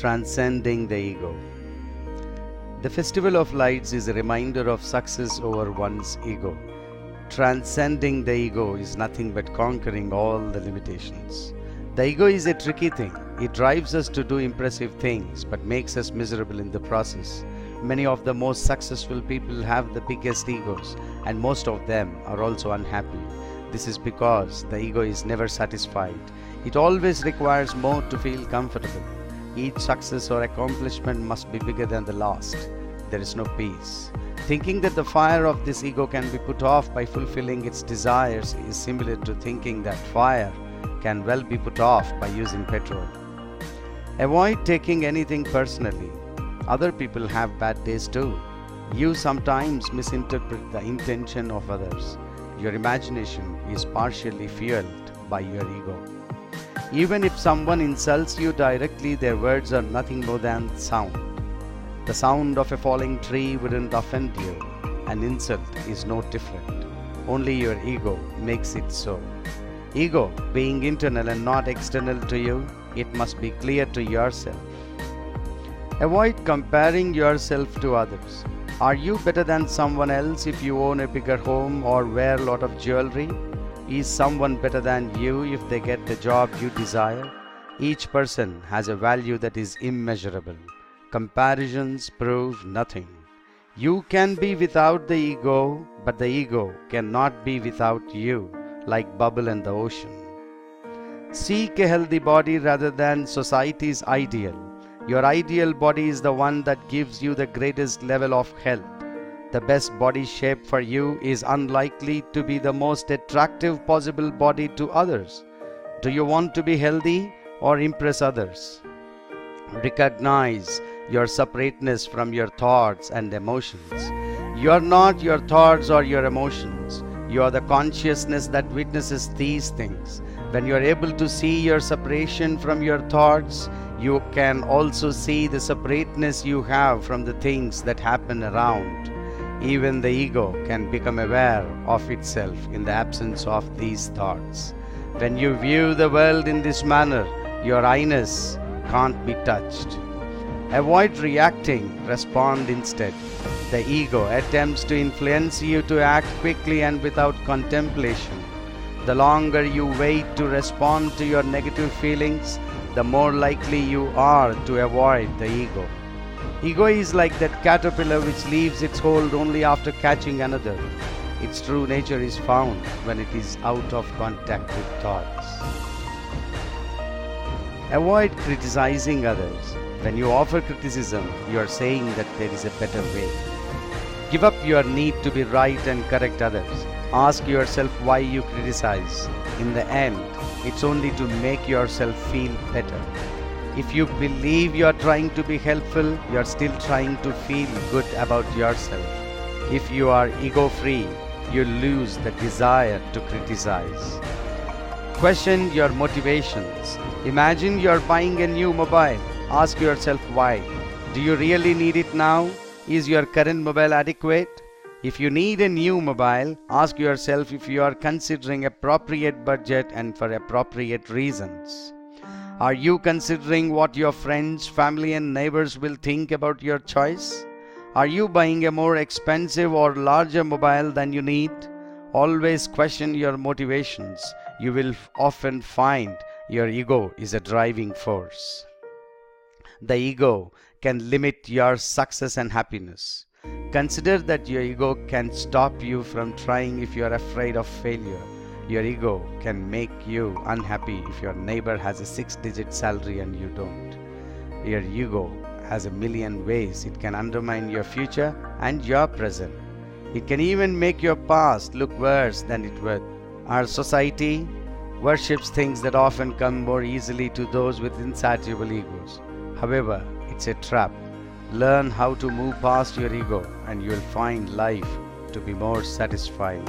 Transcending the Ego. The Festival of Lights is a reminder of success over one's ego. Transcending the ego is nothing but conquering all the limitations. The ego is a tricky thing. It drives us to do impressive things but makes us miserable in the process. Many of the most successful people have the biggest egos, and most of them are also unhappy. This is because the ego is never satisfied. It always requires more to feel comfortable. Each success or accomplishment must be bigger than the last. There is no peace. Thinking that the fire of this ego can be put off by fulfilling its desires is similar to thinking that fire can well be put off by using petrol. Avoid taking anything personally. Other people have bad days too. You sometimes misinterpret the intention of others. Your imagination is partially fueled by your ego. Even if someone insults you directly, their words are nothing more than sound. The sound of a falling tree wouldn't offend you. An insult is no different. Only your ego makes it so. Ego being internal and not external to you, it must be clear to yourself. Avoid comparing yourself to others. Are you better than someone else if you own a bigger home or wear a lot of jewelry? Is someone better than you if they get the job you desire? Each person has a value that is immeasurable. Comparisons prove nothing. You can be without the ego, but the ego cannot be without you, like bubble in the ocean. Seek a healthy body rather than society's ideal. Your ideal body is the one that gives you the greatest level of health. The best body shape for you is unlikely to be the most attractive possible body to others. Do you want to be healthy or impress others? Recognize your separateness from your thoughts and emotions. You are not your thoughts or your emotions. You are the consciousness that witnesses these things. When you are able to see your separation from your thoughts, you can also see the separateness you have from the things that happen around. Even the ego can become aware of itself in the absence of these thoughts. When you view the world in this manner, your I-ness can't be touched. Avoid reacting, respond instead. The ego attempts to influence you to act quickly and without contemplation. The longer you wait to respond to your negative feelings, the more likely you are to avoid the ego. Ego is like that caterpillar which leaves its hold only after catching another. Its true nature is found when it is out of contact with thoughts. Avoid criticizing others. When you offer criticism, you are saying that there is a better way. Give up your need to be right and correct others. Ask yourself why you criticize. In the end, it's only to make yourself feel better. If you believe you are trying to be helpful, you are still trying to feel good about yourself. If you are ego-free, you lose the desire to criticize. Question your motivations. Imagine you are buying a new mobile. Ask yourself why. Do you really need it now? Is your current mobile adequate? If you need a new mobile, ask yourself if you are considering appropriate budget and for appropriate reasons. Are you considering what your friends, family and neighbors will think about your choice? Are you buying a more expensive or larger mobile than you need? Always question your motivations. You will often find your ego is a driving force. The ego can limit your success and happiness. Consider that your ego can stop you from trying if you are afraid of failure. Your ego can make you unhappy if your neighbor has a 6-digit salary and you don't. Your ego has a million ways it can undermine your future and your present. It can even make your past look worse than it was. Our society worships things that often come more easily to those with insatiable egos. However, it's a trap. Learn how to move past your ego and you will find life to be more satisfying.